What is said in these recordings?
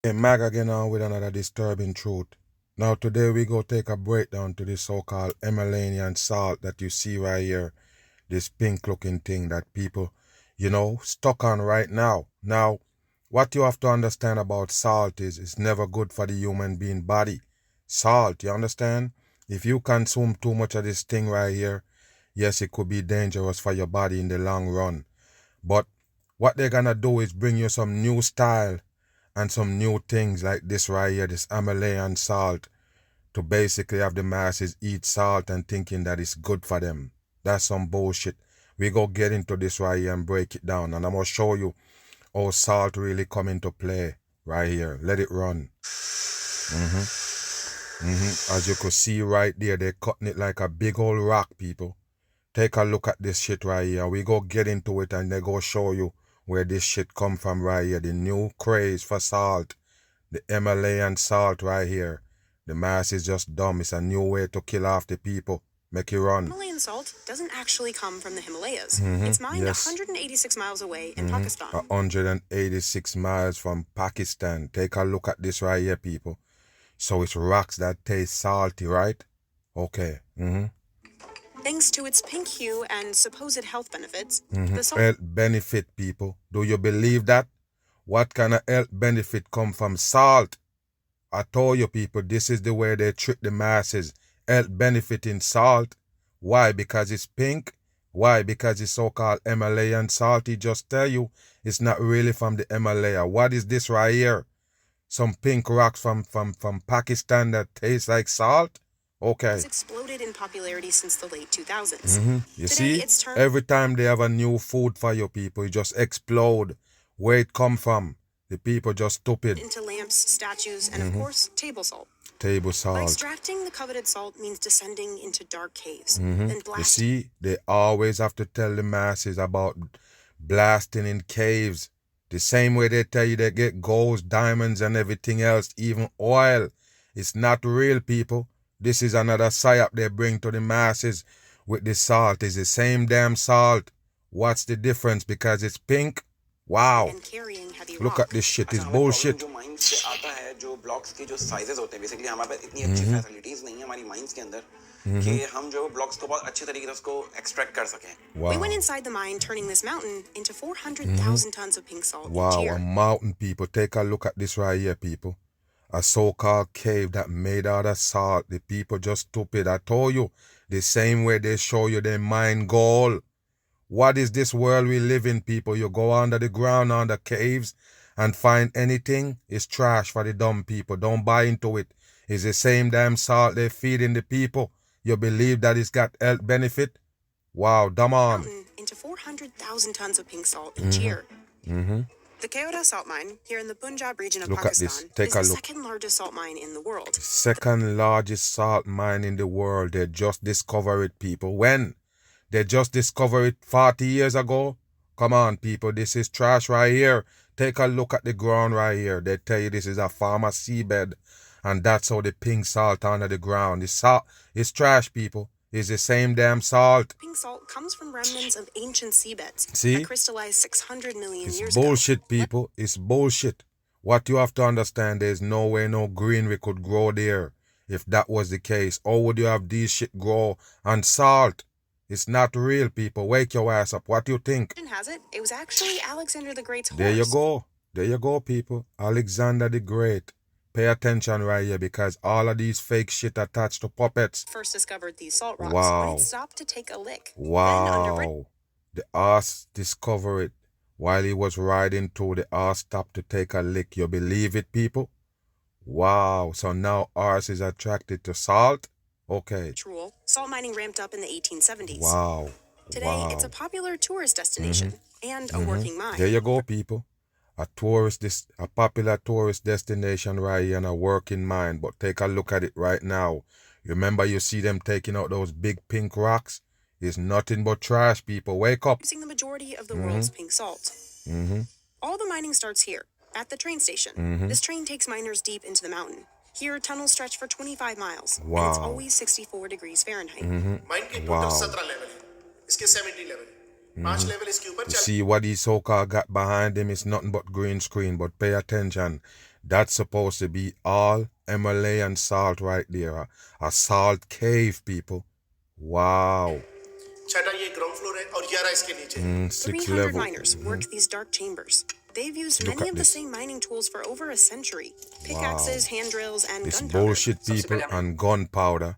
Hey, Mag again on with another disturbing truth. Now today we go take a breakdown to this so-called Himalayan salt that you see right here. This pink looking thing that people, stuck on right now. Now, what you have to understand about salt is it's never good for the human being body. Salt, you understand? If you consume too much of this thing right here, yes, it could be dangerous for your body in the long run. But what they're gonna do is bring you some new style and some new things like this right here, this Himalayan salt, to basically have the masses eat salt and thinking that it's good for them. That's some bullshit. We go get into this right here and break it down, and I'm gonna show you how salt really come into play right here. Let it run. As you could see right there, they're cutting it like a big old rock, people. Take a look at this shit right here. We go get into it and they go show you where this shit come from right here. The new craze for salt. The Himalayan salt right here. The mass is just dumb. It's a new way to kill off the people. Make it run. Himalayan salt doesn't actually come from the Himalayas. It's mined 186 miles away in Pakistan. 186 miles from Pakistan. Take a look at this right here, people. So it's rocks that taste salty, right? Okay. Thanks to its pink hue and supposed health benefits, the salt Health benefit, people. Do you believe that? What kind of health benefit come from salt? I told you, people, this is the way they trick the masses. Health benefit in salt. Why? Because it's pink. Why? Because it's so-called Himalayan salt. He just tell you it's not really from the Himalaya. What is this right here? Some pink rocks from Pakistan that taste like salt? Okay. has exploded in popularity since the late 2000s. You Today, see? it's turned Every time they have a new food for you people, it just explode. Where it come from? The people just stupid. into lamps, statues, and of course, table salt. Table By salt. extracting the coveted salt means descending into dark caves, then You blasting see, they always have to tell the masses about blasting in caves. The same way they tell you they get golds, diamonds, and everything else, even oil. It's not real, people. This is another psyop they bring to the masses with the salt. It's the same damn salt. What's the difference? Because it's pink? Wow. and carrying heavy Look rock. at this shit. It's अच्छा, हमें bullshit. problem जो mines से आता है, जो blocks के जो sizes होते हैं, basically हमारे पास इतनी अच्छी facilities नहीं है हमारी mines के अंदर कि हम जो blocks को बहुत अच्छे तरीके से उसको extract कर सकें. We Wow. went inside the mine, turning this mountain into 400,000 tons of pink salt each Wow, year. a mountain, people. Take a look at this right here, people. A so-called cave that made out of salt. The people just stupid. I told you, the same way they show you they mine gold. What is this world we live in, people? You go under the ground, under caves, and find anything? It's trash for the dumb people. Don't buy into it. It's the same damn salt they feeding the people. You believe that it's got health benefit? Wow, dumb on. Mountain into 400,000 tons of pink salt each year. The Keoda salt mine, here in the Punjab region of Look at this. Pakistan, Take is a the look. second largest salt mine in the world. Second largest salt mine in the world. They just discovered it, people. When? They just discovered it 40 years ago? Come on, people. This is trash right here. Take a look at the ground right here. They tell you this is a farmer seabed. And that's how the pink salt under the ground. It's trash, people. It's the same damn salt. Pink salt comes from remnants of ancient seabeds See? that crystallized 600 million It's years bullshit, people. It's bullshit. What you have to understand, there's no way no greenery could grow there. If that was the case, how would you have these shit grow on salt? It's not real, people. Wake your ass up. What do you think? ago. Legend has it, it was actually Alexander the Great's horse. There you go. There you go, people. Alexander the Great. Pay attention right here because all of these fake shit attached to puppets. First discovered these salt rocks Wow. when it stopped to take a lick. Then under Wow. The ass discovered it while he was riding through. The ass stopped to take a lick. You believe it, people? Wow. So now ours is attracted to salt? Okay. ritual, salt mining ramped up in the 1870s. Wow. Today, Wow. it's a popular tourist destination and a working mine. There you go, people. A popular tourist destination right here and a working mine. But take a look at it right now. Remember you see them taking out those big pink rocks? It's nothing but trash, people. Wake up. Using the majority of the world's pink salt. All the mining starts here, at the train station. This train takes miners deep into the mountain. Here, tunnels stretch for 25 miles, and it's Wow. always 64 degrees Fahrenheit. Mine के Wow. Total 17 level है, इसके 70 level है, 5 level इसके ऊपर You चल. see what he so-called got behind him is nothing but green screen. But pay attention. That's supposed to be all Himalayan salt right there. A salt cave, people. Wow. छठा ये ground floor है और 11 इसके नीचे 6 300 level. miners work these dark chambers. They've used Look many at of the this. same mining tools for over a century. Pickaxes, hand drills, and It's gunpowder. bullshit, people, and gunpowder.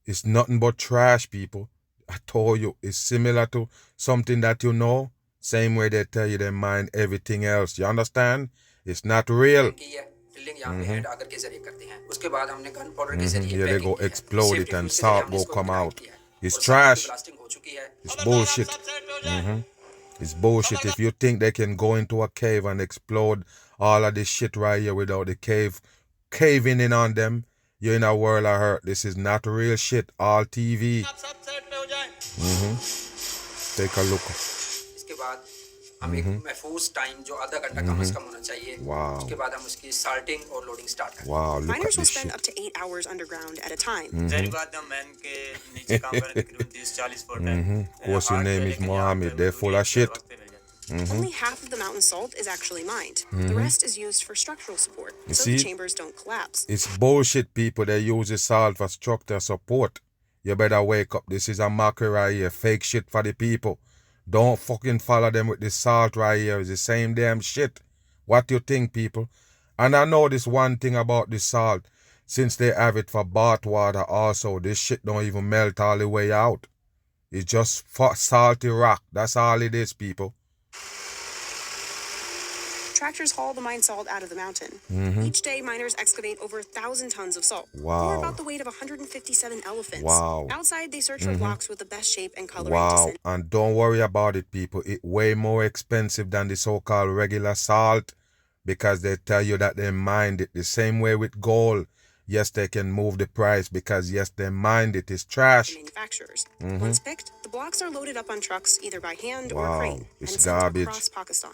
It's nothing but trash, people. I told you, it's similar to something that you know. Same way they tell you they mine everything else. You understand? It's not real. Here they go explode it and salt go come out. It's trash. It's bullshit. It's bullshit. If you think they can go into a cave and explode all of this shit right here without the cave caving in on them, you're in a world of hurt. This is not real shit. All TV. Take a look. इसके बाद हम एक महफूज time जो आधा घंटा कम से कम होना चाहिए उसके बाद हम उसकी साल्टिंग और लोडिंग स्टार्ट करें Wow, look at Miners will this spend shit. up to 8 hours underground at a time. Of course, your name is Mohammed. They're full of shit. Only half of the mountain salt is actually mined. The rest is used for structural support, so see? the chambers don't collapse. It's bullshit, people. They use the salt for structural support. You better wake up. This is a mockery right here. Fake shit for the people. Don't fucking follow them with the salt right here. It's the same damn shit. What you think, people? And I know this one thing about the salt. Since they have it for bath water also, this shit don't even melt all the way out. It's just salty rock. That's all it is, people. Tractors haul the mine salt out of the mountain. Each day, miners excavate over 1,000 tons of salt. Wow. Or about the weight of 157 elephants. Wow. Outside, they search for blocks with the best shape and color. Wow. And don't worry about it, people. It's way more expensive than the so-called regular salt because they tell you that they mined it the same way with gold. Yes, they can move the price because, yes, they mined it. It's trash. Manufacturers. Once picked, the blocks are loaded up on trucks either by hand or Wow. crane It's and sent garbage. across Pakistan.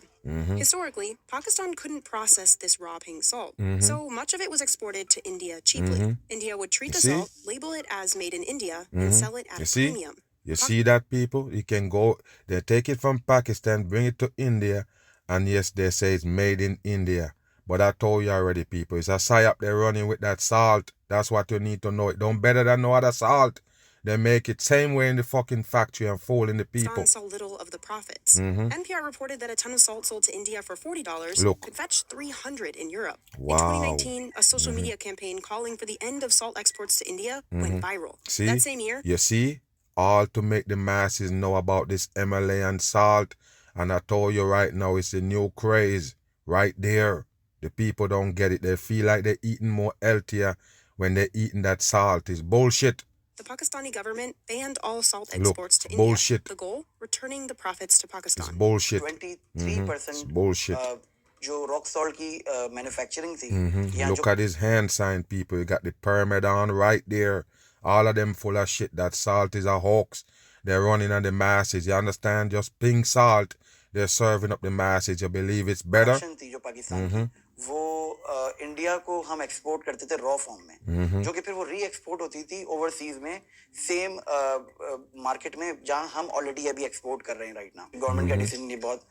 Historically, Pakistan couldn't process this raw pink salt, so much of it was exported to India cheaply. India would treat the see? salt, label it as made in India, and sell it at You a see? premium. You see that, people? You can go, they take it from Pakistan, bring it to India, and yes, they say it's made in India. But I told you already, people, it's a psyop they're running with that salt. That's what you need to know. It don't better than no other salt. They make it same way in the fucking factory and fooling the people. Pakistan saw little of the profits. NPR reported that a ton of salt sold to India for $40 Look. could fetch $300 in Europe. Wow. In 2019, a social media campaign calling for the end of salt exports to India went viral. See? That same year, You see? All to make the masses know about this Himalayan salt. And I told you right now, it's a new craze right there. The people don't get it. They feel like they're eating more healthier when they're eating that salt. It's bullshit. the Pakistani government banned all salt Look, exports to India. bullshit. The goal, returning the profits to It's Pakistan. bullshit. 23% It's bullshit. जो rock salt की manufacturing थी या Look at his hand sign, people. You got the pyramid on right there. All of them full of shit. That salt is a hoax. They're running on the masses. You understand? Just pink salt. They're serving up the masses. You believe it's better? Production थी जो पाकिस्तान की वो India को हम export करते थे raw form में जो कि फिर वो री एक्सपोर्ट होती थी ओवरसीज में सेम मार्केट में जहां हम ऑलरेडी अभी एक्सपोर्ट कर रहे हैं राइट नाउ गवर्नमेंट का डिसीजन ये बहुत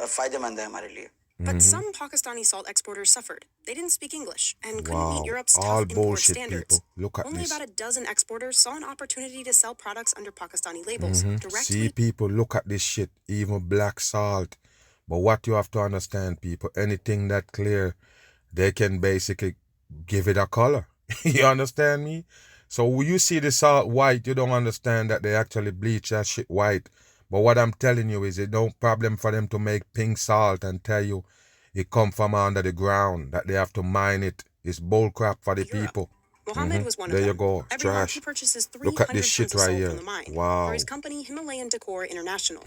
फायदेमंद है हमारे लिए. But some Pakistani salt exporters suffered. They didn't speak English and couldn't Wow. meet Europe's All tough import bullshit, standards. people. Look at Only this. about a dozen exporters saw an opportunity to sell products under Pakistani labels directly. See, people, look at this shit. Even black salt. But what you have to understand, people, anything that clear, they can basically give it a color. You understand me? So when you see the salt white, you don't understand that they actually bleach that shit white. But what I'm telling you is it's no problem for them to make pink salt and tell you it come from under the ground, that they have to mine it. It's bull crap for the Europe. people. Mohammed was one of There them. you go. It's Every month trash. he purchases 300 Look at this shit tons of right salt here. from the mine Wow. for his company Himalayan Decor International.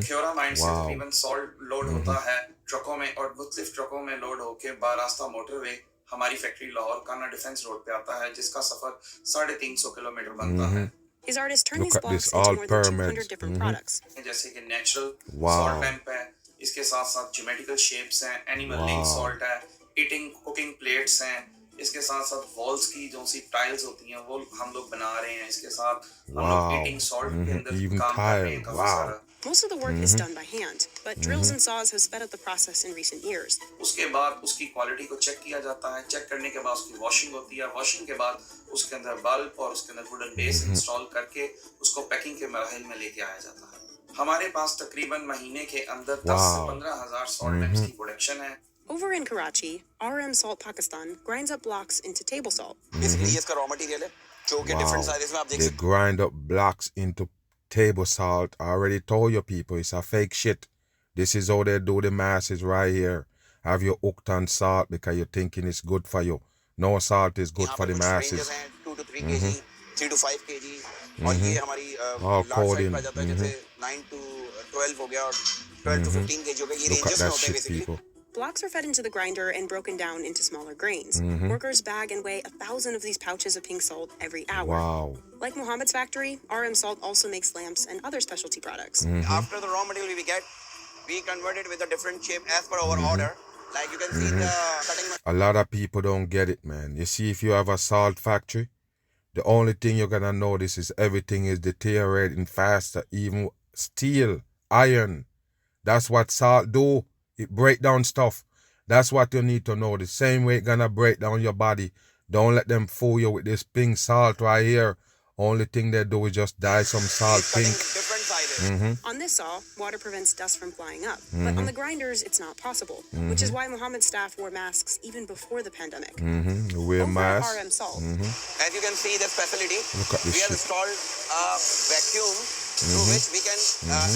थ्योरा माइंड से Wow. तकरीबन salt load होता है ट्रकों में और मुख्तलिफ ट्रकों में लोड होकर बारास्ता मोटरवे हमारी फैक्ट्री लाहौर काना डिफेंस रोड पे आता है जिसका सफर 350 किलोमीटर बनता है. His artists turn Look these at blocks this, into all more than 200 pyramids. different products. जैसे कि नेचुरल Wow. सॉल्ट लैंप है, इसके साथ साथ ज्योमेट्रिकल शेप्स हैं, एनिमल लिंक Wow. सॉल्ट है, ईटिंग कुकिंग प्लेट्स हैं, इसके साथ साथ वॉल्स की जो सी टाइल्स होती हैं वो हम लोग बना रहे हैं. इसके साथ हम लोग Wow. ईटिंग सॉल्ट के अंदर Even काम कर रहे हैं tile. काफी Wow. सारा. Most of the work is done by hand, but drills and saws have sped up the process in recent years. उसके बाद उसकी क्वालिटी को चेक किया जाता है, चेक करने के बाद उसकी वॉशिंग होती है, वॉशिंग के बाद उसके अंदर बल्ब और उसके अंदर वुडन बेस इंस्टॉल करके उसको पैकिंग के मराहिल में लेके आया जाता है। हमारे पास तकरीबन महीने के अंदर 10 से 15,000 सॉल्ट बैग्स की प्रोडक्शन है। Over in Karachi, RM Salt Pakistan grinds up blocks into table salt. Basically ये इसका रॉ मटेरियल है जो कि डिफरेंट साइजेस में आप देख They सकते grind up blocks into table salt. I already told you people, it's a fake shit. This is how they do the masses right here. Have you hooked on salt because you're thinking it's good for you. No salt is good यहाँ for पे the कुछ masses. ranges हैं 2 to 3 kg, 3 to 5 kg और ये हमारी Oh, large size coding. पे आ जाता है जैसे 9 to 12 हो गया और 12 to 15 kg हो गया ये Look at रेंजेस में that होते हैं shit, basically people. Blocks are fed into the grinder and broken down into smaller grains. Workers bag and weigh 1,000 of these pouches of pink salt every hour. Wow. Like Mohammed's factory, RM Salt also makes lamps and other specialty products. after the raw material we get we convert it with a different shape as per our order like you can see the cutting A lot of people don't get it, man. You see, if you have a salt factory, the only thing you're gonna notice is everything is deteriorating faster. Even steel, iron. That's what salt do. It break down stuff. That's what you need to know. The same way it gonna break down your body. Don't let them fool you with this pink salt right here. Only thing they do is just dye some salt cutting pink. different sizes On this saw, water prevents dust from flying up. But on the grinders, it's not possible, which is why Mohammed's staff wore masks even before the pandemic. Wear Over at mask. RM Salt, as you can see this facility Look at this we have shit. installed a vacuum through which we can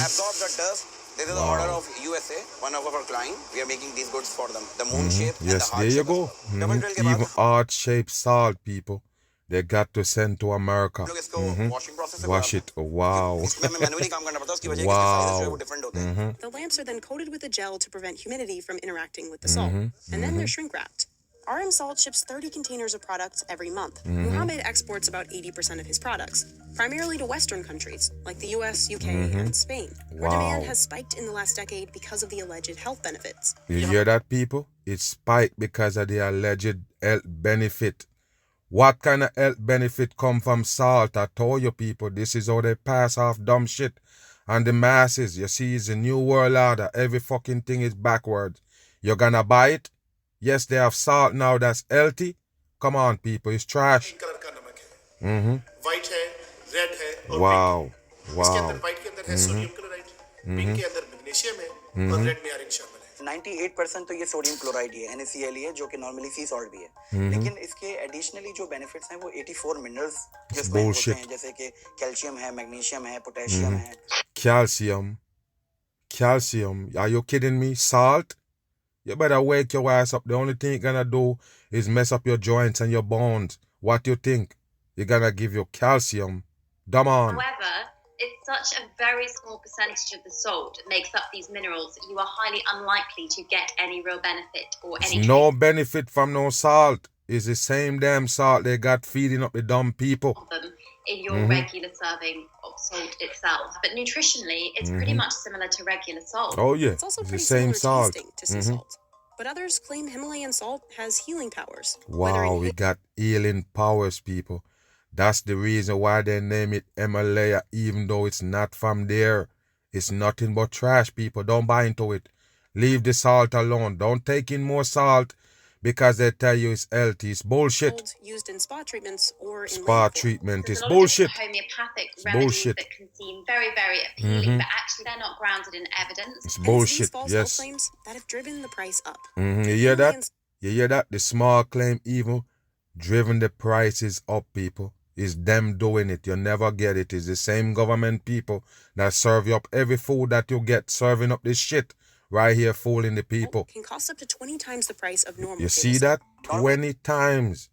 absorb the dust. This is the order of USA, one of our client. We are making these goods for them. The moon shape and Yes, the heart there you shape. go. Double drill के बाद Even heart-shaped salt, people, they got to send to America. हम लोग इसको washing process से Wash गुजारते it. Wow. हैं। इसमें हमें manually काम करना पड़ता है उसकी वजह है कि इसके sizes जो है वो different होते हैं। the lamps are then coated with a gel to prevent humidity from interacting with the salt, and then they're shrink wrapped. RM Salt ships 30 containers of products every month. Mohammed exports about 80% of his products, primarily to Western countries like the US, UK, and Spain, where demand Wow. has spiked in the last decade because of the alleged health benefits. You hear that, people? It's spiked because of the alleged health benefit. What kind of health benefit come from salt? I told you, people, this is how they pass off dumb shit on the masses. You see, it's a new world order. Every fucking thing is backwards. You're gonna buy it? Yes, they have salt now that's healthy. Come on, people, it's trash. Colour का नमक है white है red है और Wow. pink है। इसके अंदर Wow. White के अंदर है सोडियम क्लोराइड पिंक के अंदर मैग्नीशियम है और रेड में आयरन शामिल है 98% तो ये सोडियम क्लोराइड ही है NaCl ही है जो कि नॉर्मली सी सॉल्ट भी है लेकिन इसके एडिशनली जो बेनिफिट्स हैं वो 84 मिनरल्स जो इसमें होते bullshit. हैं जैसे कि कैल्शियम है मैग्नीशियम है पोटेशियम है Calcium. Calcium. Are you kidding me? Salt? You better wake your ass up. The only thing it's gonna do is mess up your joints and your bones. What you think? You're gonna give you calcium. Come on. However, it's such a very small percentage of the salt that makes up these minerals that you are highly unlikely to get any real benefit or any No benefit from no salt. It's the same damn salt they got feeding up the dumb people. of them in your regular serving of salt itself. But nutritionally, it's pretty much similar to regular salt. Oh yeah, It's also it's the pretty same similar salt. tasting to sea salt. But others claim Himalayan salt has healing powers. Whether Wow, in we got healing powers, people. That's the reason why they name it Himalaya, even though it's not from there. It's nothing but trash, people. Don't buy into it. Leave the salt alone. Don't take in more salt because they tell you it's healthy. It's bullshit. gold used in spa treatments or in Spa lamp oil. treatment There's is a lot of bullshit. different homeopathic It's remedies bullshit. that can seem very, very appealing, but actually they're not grounded in evidence. It's And it's bullshit. these false health Yes. claims that have driven the price up. You hear that? Millions- You hear that? The small claim even driven the prices up, people. It's them doing it. You never get it. It's the same government people that serve you up every food that you get, serving up this shit right here, fooling the people. Can cost up to 20 times the price of normal. You table see salt. that? 20 times.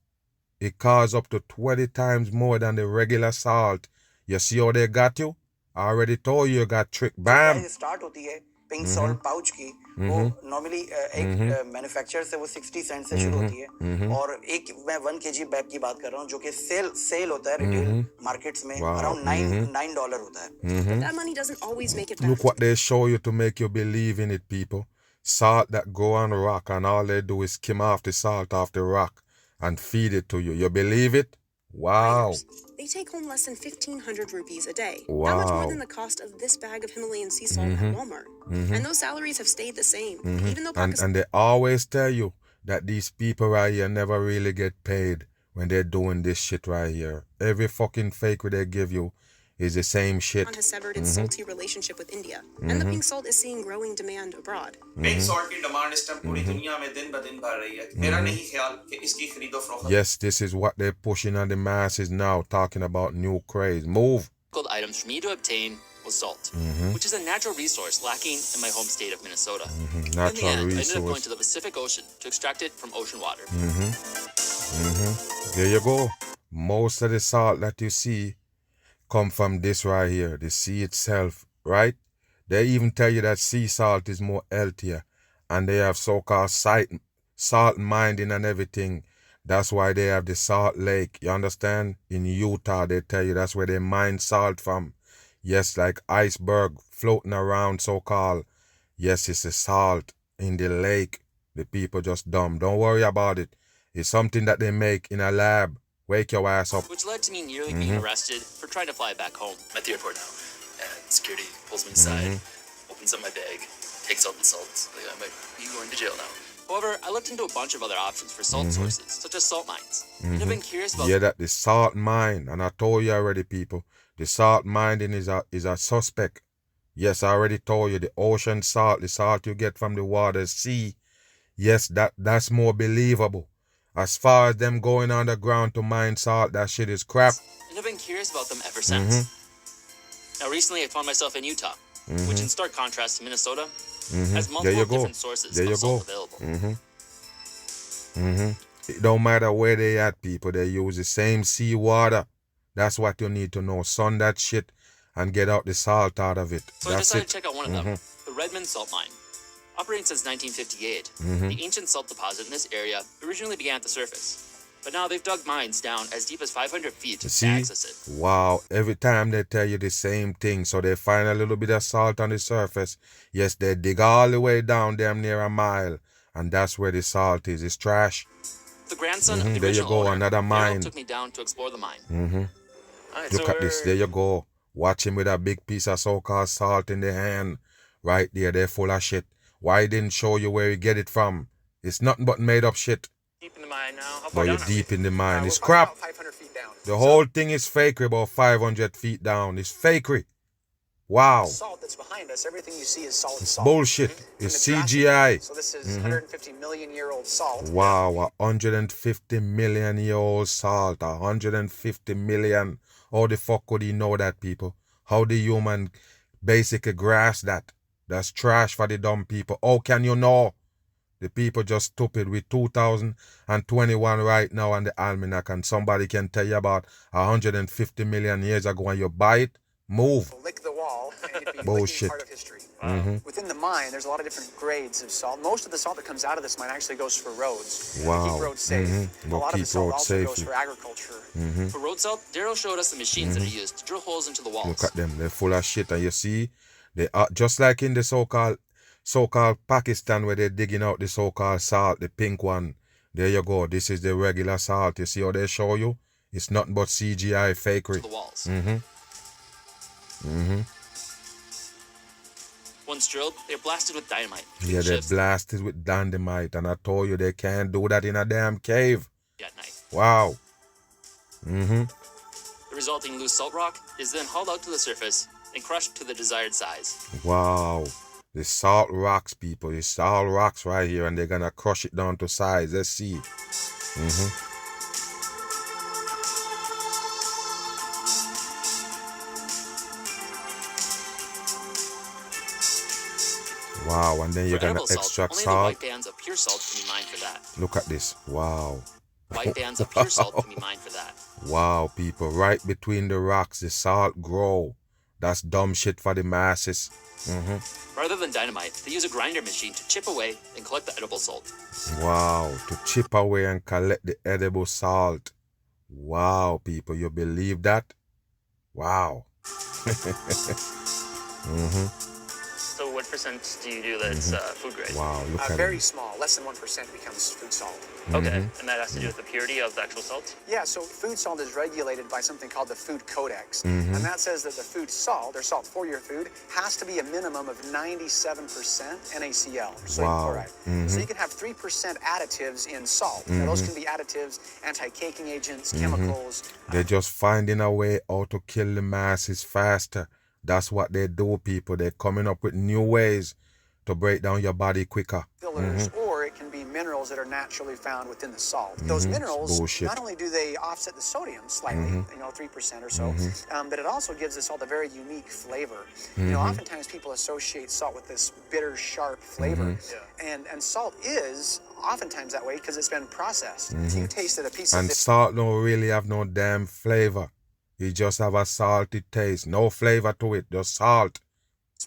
It costs up to 20 times more than the regular salt. You see how they got you? I already told you got tricked. Bam. Start होती है pink salt pouch की वो normally एक manufacturer से वो 60 Saint से शुरू होती है और एक मैं 1 kg बैग की बात कर रहा हूँ जो कि सेल होता है रिटेल मार्केट्स में अराउंड $9 होता है But that money doesn't always make it back. Look what they show you to make you believe in it, people. Salt that go on rock and all they do is skim off the salt off the rock and feed it to you. You believe it? Wow. Miners. They take home less than 1,500 rupees a day. Not much more Wow. than the cost of this bag of Himalayan sea salt at Walmart. And those salaries have stayed the same, even though Pakistan. And they always tell you that these people right here never really get paid when they're doing this shit right here. Every fucking fake they give you is the same shit. Has severed its salty relationship with India, and the pink salt is seeing growing demand abroad. Pink salt की demand इस time पूरी दुनिया में दिन ब दिन बढ़ रही है मेरा नहीं ख्याल कि इसकी खरीदो फरोख्त Yes, this is what they're pushing on the masses now, talking about new craze. Move. Difficult items for me to obtain was salt, which is a natural resource lacking in my home state of Minnesota. In the Natural end, I ended up going resource. to the Pacific Ocean to extract it from ocean water. There you go. Most of the salt that you see come from this right here, the sea itself, right? They even tell you that sea salt is more healthier, and they have so-called salt mining and everything. That's why they have the Salt Lake. You understand? In Utah, they tell you that's where they mine salt from. Yes, like iceberg floating around, so-called. Yes, it's the salt in the lake. The people just dumb. Don't worry about it. It's something that they make in a lab. Wake your ass up. Which led to me nearly being arrested for trying to fly back home. I'm at the airport now, and security pulls me aside, opens up my bag, takes out the salt. Like, I might be going to jail now. However, I looked into a bunch of other options for salt sources, such as salt mines, and I've been curious about. Yeah, that the salt mine, and I told you already, people, the salt mining is a suspect. Yes, I already told you the ocean salt, the salt you get from the water, sea. Yes, that's more believable. As far as them going underground to mine salt, that shit is crap. And I've been curious about them ever since. Now, recently I found myself in Utah, which in stark contrast to Minnesota, has multiple different sources of salt available. It don't matter where they at, people. They use the same seawater. That's what you need to know. Sun that shit and get out the salt out of it. So I That's decided it. to check out one of them, the Redmond Salt Mine. Operating since 1958, the ancient salt deposit in this area originally began at the surface. But now they've dug mines down as deep as 500 feet to See? access it. Wow. Every time they tell you the same thing. So they find a little bit of salt on the surface. Yes, they dig all the way down damn near a mile. And that's where the salt is. It's trash. The grandson of the There you original go, owner, another Daryl, mine. took me down to explore the mine. All right, Look so at this. There you go. Watch him with a big piece of so-called salt in the hand. Right there. They're full of shit. Why didn't show you where you get it from? It's nothing but made up shit. deep in the mine now. How But far you're down are we? deep in the mine. It's We're crap. about 500 feet down. The whole thing is fakery, about 500 feet down. It's fakery. Wow. Salt that's behind us, everything you see is solid It's salt. bullshit. From It's the Jurassic CGI. World. So this is 150 million year old salt. Wow, 150 million year old salt. 150 million. How the fuck could he know that, people? How the human basically grasp that? That's trash for the dumb people. How can you know? The people just stupid. With 2021 right now on the almanac, and somebody can tell you about 150 million years ago and you buy it? Move. Lick the wall and you'd be Bullshit. licking part of history. Within the mine, there's a lot of different grades of salt. Most of the salt that comes out of this mine actually goes for roads. Wow. Keep roads safe. A We'll lot of the keep salt roads also goes safe. for agriculture. For road salt, Daryl showed us the machines that are used to drill holes into the walls. Look at them. They're full of shit. And you see, they are just like in the so-called Pakistan where they're digging out the so-called salt, the pink one. There you go. This is the regular salt. You see how they show you? It's nothing but CGI fakery. The walls. Once drilled, they're blasted with dynamite. Yeah, they're blasted with dynamite. And I told you they can't do that in a damn cave. At night. Wow. The resulting loose salt rock is then hauled out to the surface and crushed to the desired size. Wow. The salt rocks, people. The salt rocks right here, and they're gonna crush it down to size. Let's see. Wow, and then you're For gonna edible salt, extract only the salt. white bands of pure salt can be mined for that. Look at this. Wow. White bands of pure salt can be mined for that. Wow, people. Right between the rocks, the salt grow. That's dumb shit for the masses. Rather than dynamite, they use a grinder machine to chip away and collect the edible salt. Wow, to chip away and collect the edible salt. Wow, people, you believe that? Wow. So what percent do you do that's food grade? Wow, look at Very it. small, less than 1% becomes food salt. Okay, and that has to do with the purity of the actual salt? Yeah, so food salt is regulated by something called the Food Codex. And that says that the food salt, or salt for your food, has to be a minimum of 97% NaCl, or sodium Wow. chloride. So you can have 3% additives in salt. Now, those can be additives, anti-caking agents, chemicals. They're just finding a way how to kill the masses faster. That's what they do, people. They're coming up with new ways to break down your body quicker. Fillers, or it can be minerals that are naturally found within the salt. Those minerals, Bullshit. not only do they offset the sodium slightly, 3% or so, but it also gives the salt a very unique flavor. Oftentimes people associate salt with this bitter, sharp flavor, and salt is oftentimes that way because it's been processed. If you tasted a piece of And salt don't really have no damn flavor. You just have a salty taste. No flavor to it, just salt.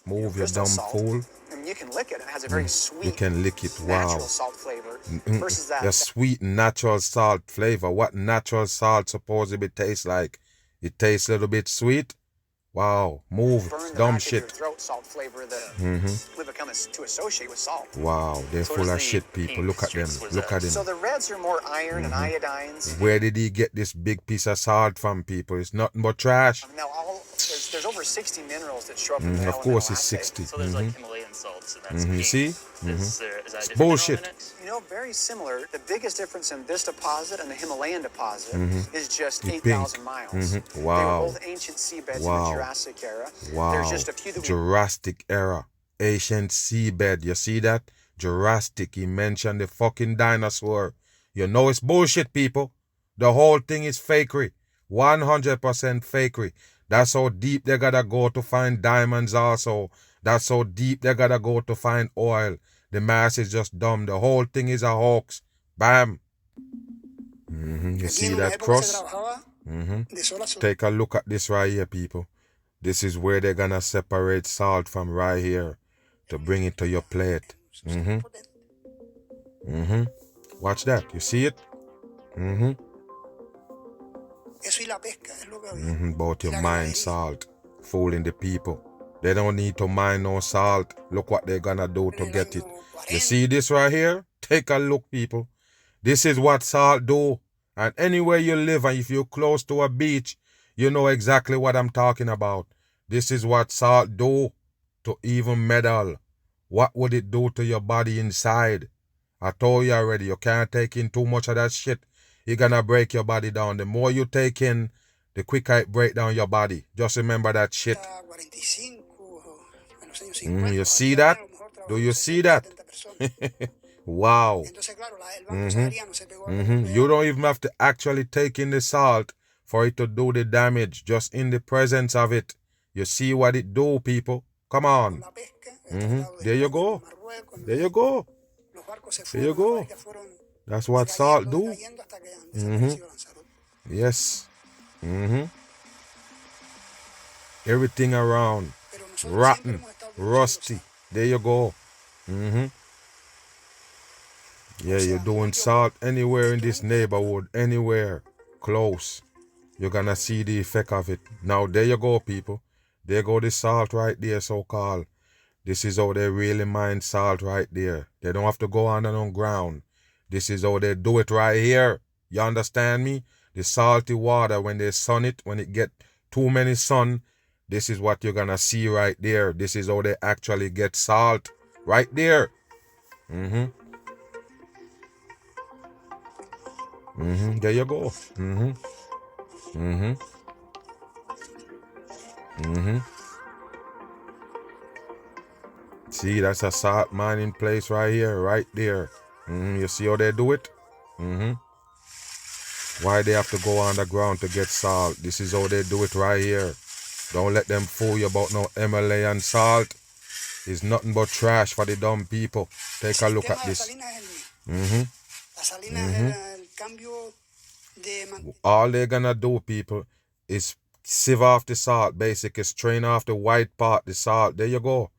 Move, you crystal dumb salt, fool. and you can lick it. It has a very sweet, You can lick it, wow. natural salt flavor versus that. The sweet natural salt flavor. What natural salt supposedly tastes like? It tastes a little bit sweet. Wow, move, burn the dumb back of your shit. throat salt flavor that we've become to associate with salt. Wow, they're So full what of is the shit, people. pink Look at them. streaks? What is Look that? at them. So the reds are more iron and iodines. Where did he get this big piece of salt from, people? It's nothing but trash. Now, there's over 60 minerals that show up in the Of course, elemental it's assay. 60. So there's like Himalayan salts, and that's You pink. see? Is that a different bullshit. element? Very similar. The biggest difference in this deposit and the Himalayan deposit is just The 8,000 pink. miles. They Wow. were both ancient seabeds in Wow. the Jurassic era. Wow. There's just a few that we Jurassic era. Ancient seabed. You see that? Jurassic. He mentioned the fucking dinosaur. You know it's bullshit, people. The whole thing is fakery. 100% fakery. That's how deep they gotta go to find diamonds also. That's how deep they gotta go to find oil. The mass is just dumb. The whole thing is a hoax. Bam. You see that cross? Take a look at this right here, people. This is where they're gonna separate salt from right here to bring it to your plate. Watch that. You see it? About your mine salt. Fooling the people. They don't need to mine no salt. Look what they're gonna do to get it. You see this right here? Take a look, people. This is what salt do. And anywhere you live, and if you're close to a beach, you know exactly what I'm talking about. This is what salt do to even metal. What would it do to your body inside? I told you already, you can't take in too much of that shit. You're gonna break your body down. The more you take in, the quicker it break down your body. Just remember that shit. You see that? Do you see that? Wow. You don't even have to actually take in the salt for it to do the damage. Just in the presence of it. You see what it do, people? Come on. There you go. There you go. There you go. That's what salt do. Yes. Everything around. Rotten. Rusty. There you go. Yeah, you're doing salt anywhere in this neighborhood. Anywhere. Close. You're gonna see the effect of it. Now, there you go, people. There go the salt right there, so-called. This is how they really mine salt right there. They don't have to go under no ground. This is how they do it right here. You understand me? The salty water, when they sun it, when it get too many sun, this is what you're gonna see right there. This is how they actually get salt. Right there. There you go. See, that's a salt mining place right here, right there. You see how they do it? Why they have to go underground to get salt? This is how they do it right here. Don't let them fool you about no Himalayan salt. It's nothing but trash for the dumb people. Take a look at this. All they're gonna do, people, is sieve off the salt, basically strain off the white part, the salt. There you go.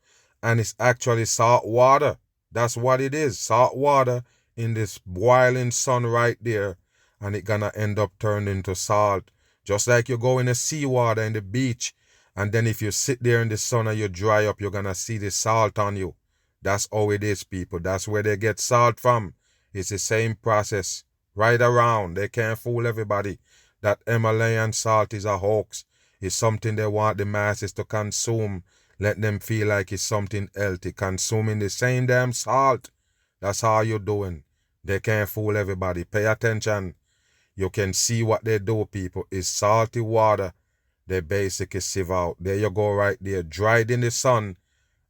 And it's actually salt water. That's what it is. Salt water in this boiling sun right there. And it gonna end up turned into salt. Just like you go in the seawater in the beach And then if you sit there in the sun and you dry up, you're going to see the salt on you. That's how it is, people. That's where they get salt from. It's the same process. Right around. They can't fool everybody. That Himalayan salt is a hoax. It's something they want the masses to consume. Let them feel like it's something healthy. Consuming the same damn salt. That's how you're doing. They can't fool everybody. Pay attention. You can see what they do, people. It's salty water. They basically sieve out. There you go right there. Dried in the sun.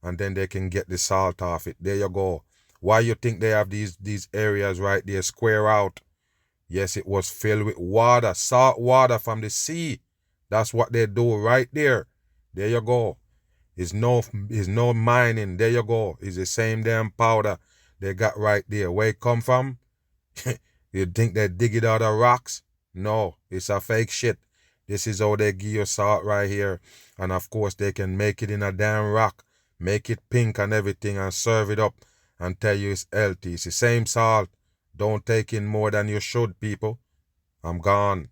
And then they can get the salt off it. There you go. Why you think they have these areas right there square out? Yes, it was filled with water. Salt water from the sea. That's what they do right there. There you go. It's no mining. There you go. It's the same damn powder they got right there. Where it come from? You think they dig it out of rocks? No, it's a fake shit. This is how they give you salt right here. And of course, they can make it in a damn rock. Make it pink and everything and serve it up and tell you it's healthy. It's the same salt. Don't take in more than you should, people. I'm gone.